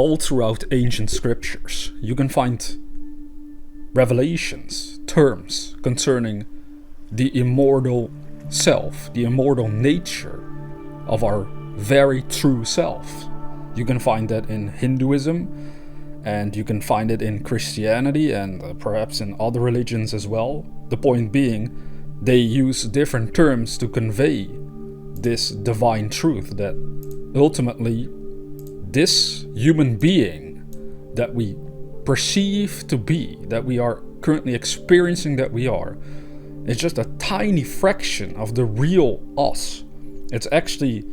all throughout ancient scriptures, you can find revelations, terms concerning the immortal self, the immortal nature of our very true self. You can find that in Hinduism, and you can find it in Christianity, and perhaps in other religions as well. The point being, they use different terms to convey this divine truth that ultimately this human being that we perceive to be, that we are currently experiencing that we are, is just a tiny fraction of the real us. It's actually,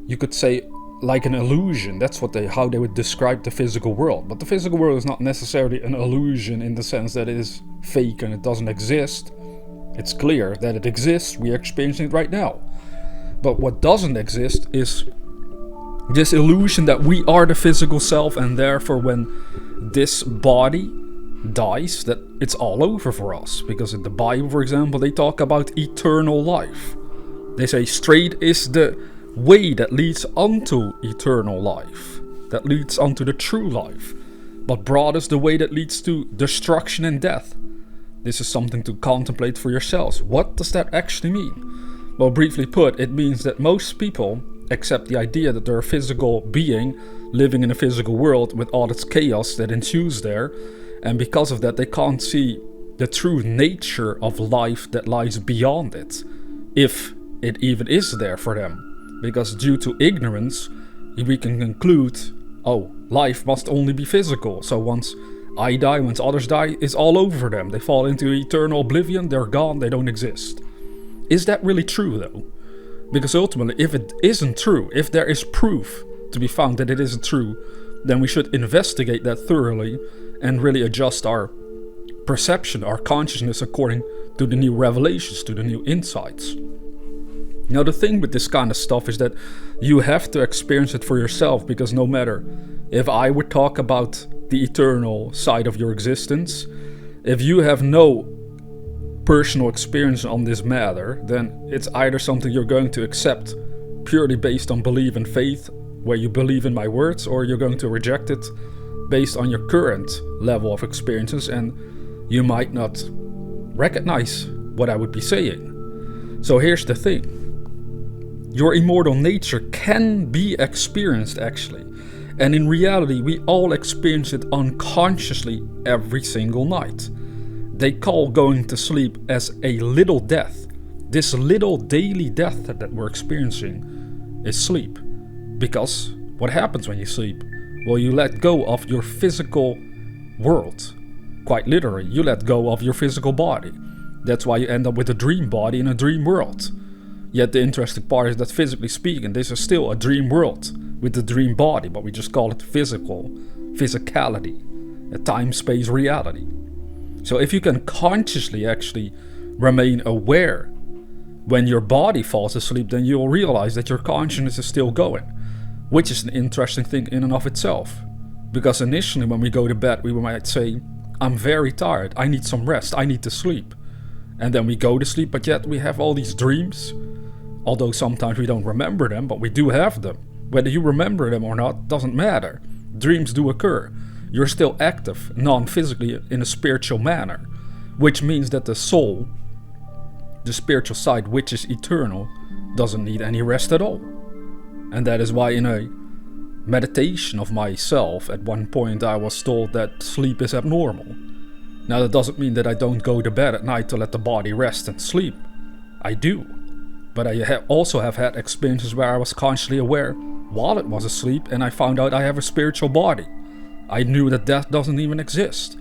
you could say, like an illusion. That's how they would describe the physical world. But the physical world is not necessarily an illusion in the sense that it is fake and it doesn't exist. It's clear that it exists. We are experiencing it right now. But what doesn't exist is this illusion that we are the physical self, and therefore when this body dies, that it's all over for us. Because in the Bible, for example, they talk about eternal life. They say straight is the way that leads unto eternal life, that leads unto the true life, but broad is the way that leads to destruction and death. This is something to contemplate for yourselves. What does that actually mean? Well, briefly put, it means that most people accept the idea that they're a physical being living in a physical world with all its chaos that ensues there, and because of that they can't see the true nature of life that lies beyond it, if it even is there for them. Because due to ignorance, we can conclude, oh, life must only be physical. So once I die, once others die, it's all over for them. They fall into eternal oblivion, they're gone, they don't exist. Is that really true though? Because ultimately, if it isn't true, if there is proof to be found that it isn't true, then we should investigate that thoroughly and really adjust our perception, our consciousness according to the new revelations, to the new insights. Now the thing with this kind of stuff is that you have to experience it for yourself, because no matter if I would talk about the eternal side of your existence, if you have no personal experience on this matter, then it's either something you're going to accept purely based on belief and faith, where you believe in my words, or you're going to reject it based on your current level of experiences, and you might not recognize what I would be saying. So here's the thing. Your immortal nature can be experienced actually. And in reality, we all experience it unconsciously every single night. They call going to sleep as a little death. This little daily death that we're experiencing is sleep. Because what happens when you sleep? Well, you let go of your physical world. Quite literally, you let go of your physical body. That's why you end up with a dream body in a dream world. Yet the interesting part is that physically speaking, this is still a dream world with the dream body, but we just call it physicality, a time-space reality. So if you can consciously actually remain aware when your body falls asleep, then you'll realize that your consciousness is still going, which is an interesting thing in and of itself. Because initially when we go to bed, we might say, I'm very tired, I need some rest, I need to sleep. And then we go to sleep, but yet we have all these dreams. Although sometimes we don't remember them, but we do have them. Whether you remember them or not doesn't matter. Dreams do occur. You're still active, non-physically, in a spiritual manner. Which means that the soul, the spiritual side, which is eternal, doesn't need any rest at all. And that is why in a meditation of myself, at one point I was told that sleep is abnormal. Now that doesn't mean that I don't go to bed at night to let the body rest and sleep. I do. But I also have had experiences where I was consciously aware while it was asleep, and I found out I have a spiritual body. I knew that death doesn't even exist.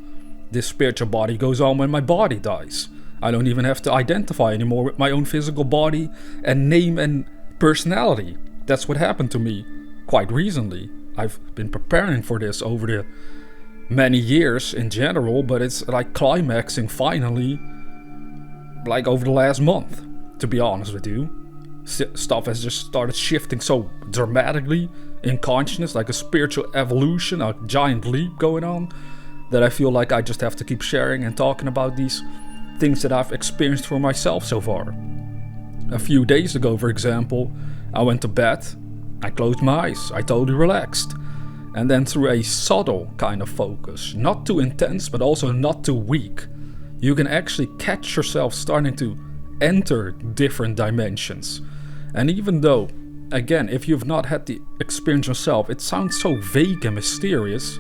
This spiritual body goes on when my body dies. I don't even have to identify anymore with my own physical body and name and personality. That's what happened to me quite recently. I've been preparing for this over the many years in general, but it's like climaxing finally, like over the last month, to be honest with you. Stuff has just started shifting so dramatically in consciousness, like a spiritual evolution, a giant leap going on, that I feel like I just have to keep sharing and talking about these things that I've experienced for myself so far. A few days ago, for example, I went to bed, I closed my eyes, I totally relaxed. And then through a subtle kind of focus, not too intense but also not too weak, you can actually catch yourself starting to enter different dimensions. And even though, again, if you've not had the experience yourself, it sounds so vague and mysterious,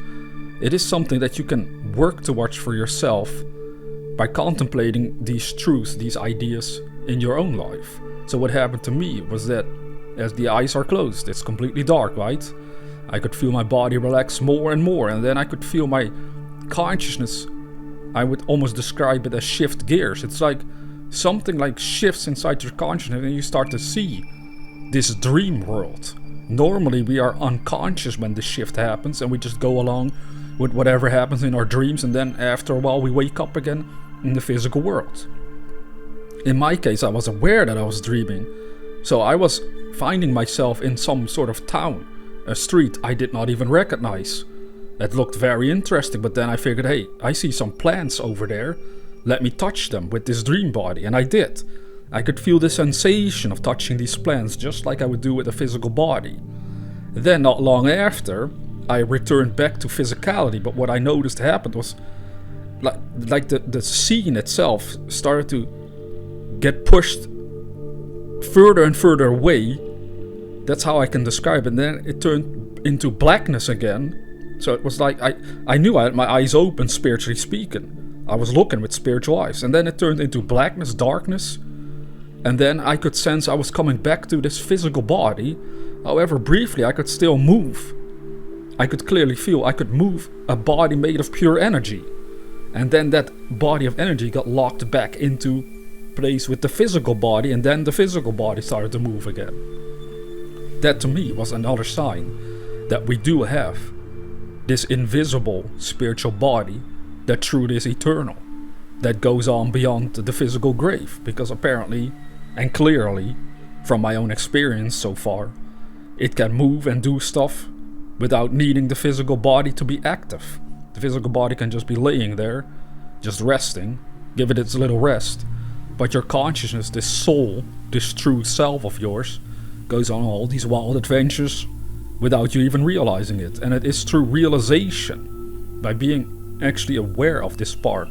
it is something that you can work towards for yourself by contemplating these truths, these ideas in your own life. So what happened to me was that as the eyes are closed, it's completely dark, right? I could feel my body relax more and more, and then I could feel my consciousness, I would almost describe it as shift gears. It's like something like shifts inside your consciousness and you start to see this dream world. Normally we are unconscious when the shift happens and we just go along with whatever happens in our dreams, and then after a while we wake up again in the physical world. In my case, I was aware that I was dreaming, so I was finding myself in some sort of town, a street I did not even recognize. It looked very interesting, but then I figured, hey, I see some plants over there, let me touch them with this dream body, and I did. I could feel the sensation of touching these plants just like I would do with a physical body. Then not long after, I returned back to physicality, but what I noticed happened was like the scene itself started to get pushed further and further away. That's how I can describe it. And then it turned into blackness again. So it was like I knew I had my eyes open, spiritually speaking. I was looking with spiritual eyes. And then it turned into blackness, darkness. And then I could sense I was coming back to this physical body. However, briefly I could still move. I could clearly feel I could move a body made of pure energy. And then that body of energy got locked back into place with the physical body, and then the physical body started to move again. That to me was another sign that we do have this invisible spiritual body that truly is eternal, that goes on beyond the physical grave, because apparently and clearly from my own experience so far, it can move and do stuff without needing the physical body to be active. The physical body can just be laying there, just resting, give it its little rest. But your consciousness, this soul, this true self of yours, goes on all these wild adventures without you even realizing it. And it is through realization, by being actually aware of this part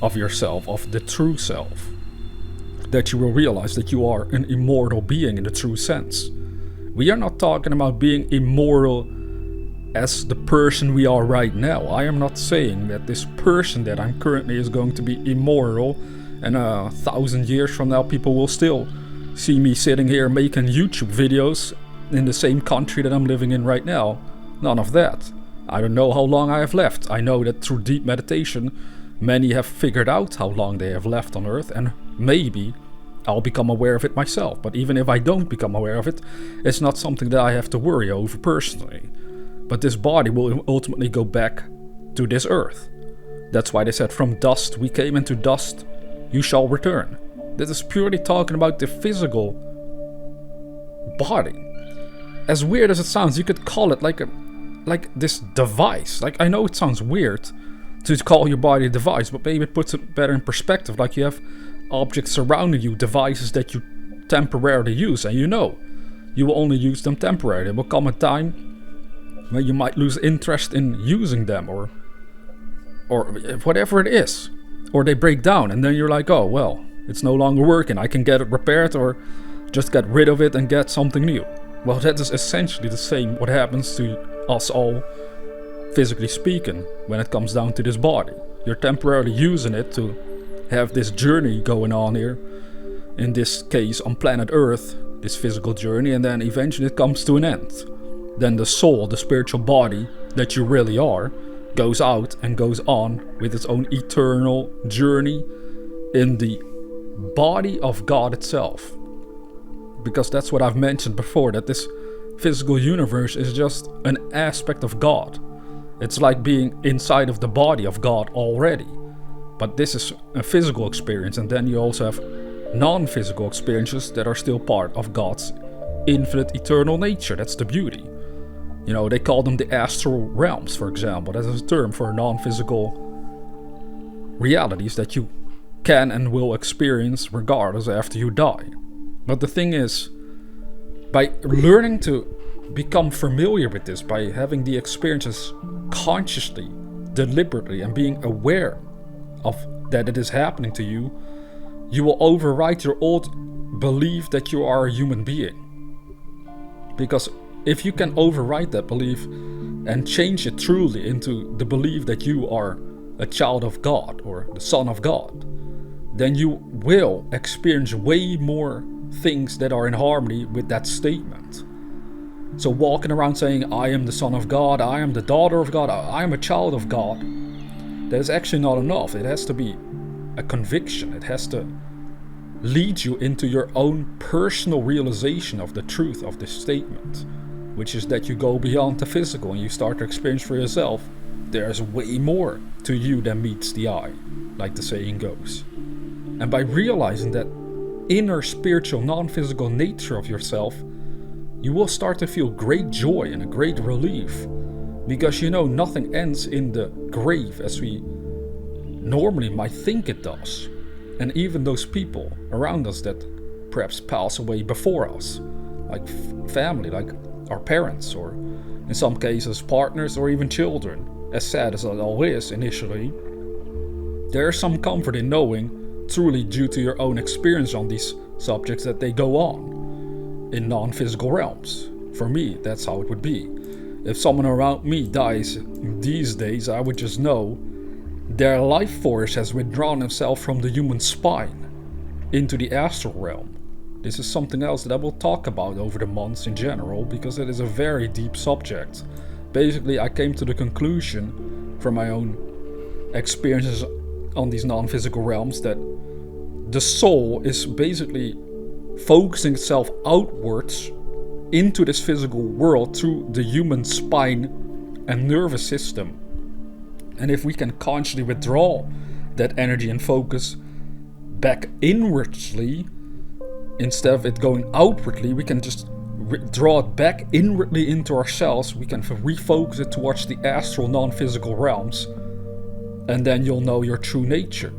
of yourself, of the true self, that you will realize that you are an immortal being in the true sense. We are not talking about being immortal as the person we are right now. I am not saying that this person that I'm currently is going to be immortal, and 1,000 years from now people will still see me sitting here making YouTube videos in the same country that I'm living in right now. None of that. I don't know how long I have left. I know that through deep meditation many have figured out how long they have left on Earth, and maybe I'll become aware of it myself. But even if I don't become aware of it, it's not something that I have to worry over personally. But this body will ultimately go back to this earth. That's why they said, from dust we came, and to dust you shall return. This is purely talking about the physical body. As weird as it sounds, you could call it like this device. Like, I know it sounds weird to call your body a device, but maybe it puts it better in perspective. Like, you have objects surrounding you, devices that you temporarily use, and you know you will only use them temporarily. There will come a time when you might lose interest in using them, or whatever it is, or they break down, and then you're like, oh well, it's no longer working, I can get it repaired, or just get rid of it and get something new. Well, that is essentially the same what happens to us all, physically speaking, when it comes down to this body. You're temporarily using it to have this journey going on here, in this case on planet Earth, this physical journey, and then eventually it comes to an end. Then the soul, the spiritual body that you really are, goes out and goes on with its own eternal journey in the body of God itself. Because that's what I've mentioned before, that this physical universe is just an aspect of God. It's like being inside of the body of God already. But this is a physical experience, and then you also have non-physical experiences that are still part of God's infinite eternal nature. That's the beauty. You know, they call them the astral realms, for example. That is a term for non-physical realities that you can and will experience regardless after you die. But the thing is, by learning to become familiar with this, by having the experiences consciously, deliberately, and being aware of that it is happening to you, you will override your old belief that you are a human being. Because if you can override that belief and change it truly into the belief that you are a child of God or the Son of God, then you will experience way more things that are in harmony with that statement. So walking around saying, I am the Son of God, I am the daughter of God, I am a child of God, that is actually not enough. It has to be a conviction. It has to lead you into your own personal realization of the truth of this statement, which is that you go beyond the physical and you start to experience for yourself there's way more to you than meets the eye, like the saying goes. And by realizing that inner spiritual non-physical nature of yourself, you will start to feel great joy and a great relief, because you know nothing ends in the grave as we normally might think it does. And even those people around us that perhaps pass away before us, like family, like our parents, or in some cases partners, or even children, as sad as it all is initially, there is some comfort in knowing, truly due to your own experience on these subjects, that they go on in non-physical realms. For me, that's how it would be. If someone around me dies these days, I would just know their life force has withdrawn itself from the human spine into the astral realm. This is something else that I will talk about over the months in general, because it is a very deep subject. Basically, I came to the conclusion from my own experiences on these non-physical realms that the soul is basically focusing itself outwards into this physical world through the human spine and nervous system. And if we can consciously withdraw that energy and focus back inwardly, instead of it going outwardly, we can just draw it back inwardly into ourselves. We can refocus it towards the astral non-physical realms, and then you'll know your true nature.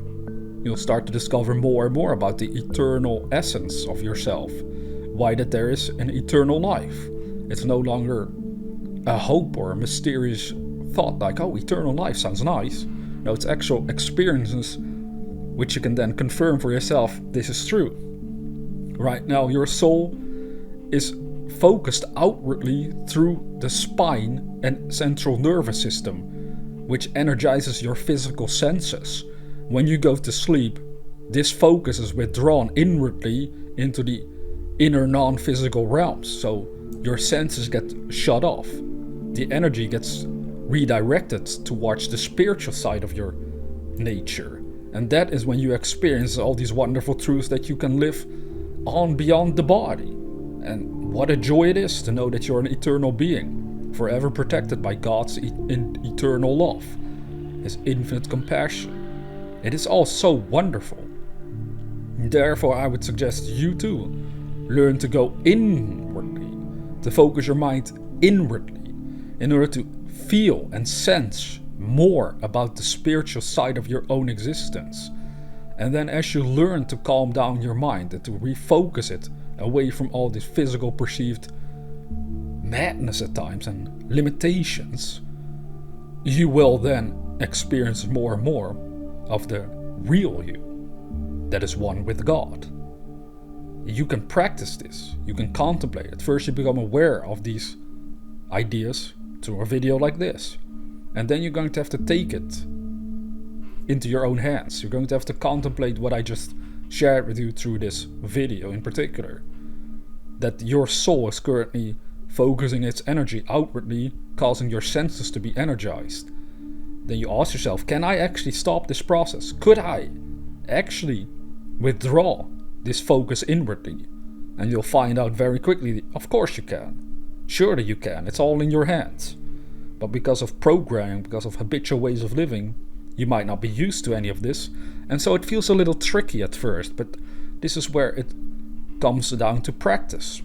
You'll start to discover more and more about the eternal essence of yourself. Why that there is an eternal life. It's no longer a hope or a mysterious thought like, oh, eternal life sounds nice. No, it's actual experiences which you can then confirm for yourself this is true. Right now, your soul is focused outwardly through the spine and central nervous system, which energizes your physical senses. When you go to sleep, this focus is withdrawn inwardly into the inner non-physical realms, so your senses get shut off. The energy gets redirected towards the spiritual side of your nature, and that is when you experience all these wonderful truths that you can live on beyond the body. And what a joy it is to know that you're an eternal being, forever protected by God's eternal love, His infinite compassion. It is all so wonderful. Therefore, I would suggest you too learn to go inwardly, to focus your mind inwardly, in order to feel and sense more about the spiritual side of your own existence. And then as you learn to calm down your mind and to refocus it away from all this physical perceived madness at times and limitations, you will then experience more and more of the real you that is one with God. You can practice this, you can contemplate it. First you become aware of these ideas through a video like this, and then you're going to have to take it into your own hands. You're going to have to contemplate what I just shared with you through this video in particular, that your soul is currently focusing its energy outwardly, causing your senses to be energized. Then you ask yourself, can I actually stop this process? Could I actually withdraw this focus inwardly? And you'll find out very quickly, of course you can. Surely you can, it's all in your hands. But because of programming, because of habitual ways of living, you might not be used to any of this, and so it feels a little tricky at first, but this is where it comes down to practice.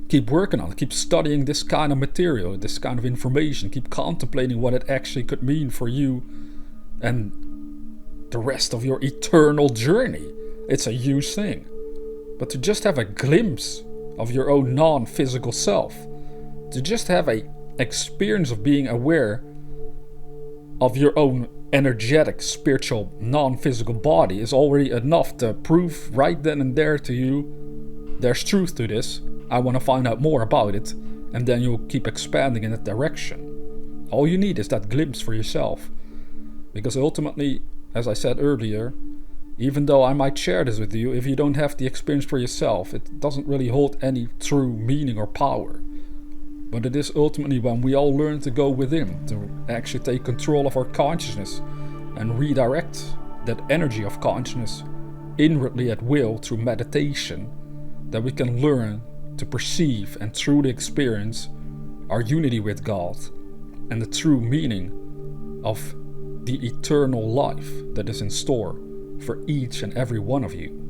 Keep working on it, keep studying this kind of material, this kind of information, keep contemplating what it actually could mean for you and the rest of your eternal journey. It's a huge thing. But to just have a glimpse of your own non-physical self To just have a experience of being aware of your own energetic, spiritual, non-physical body is already enough to prove right then and there to you, there's truth to this, I want to find out more about it, and then you'll keep expanding in that direction. All you need is that glimpse for yourself. Because ultimately, as I said earlier, even though I might share this with you, if you don't have the experience for yourself, it doesn't really hold any true meaning or power. But it is ultimately when we all learn to go within, to actually take control of our consciousness and redirect that energy of consciousness inwardly at will through meditation, that we can learn to perceive and truly experience our unity with God and the true meaning of the eternal life that is in store for each and every one of you.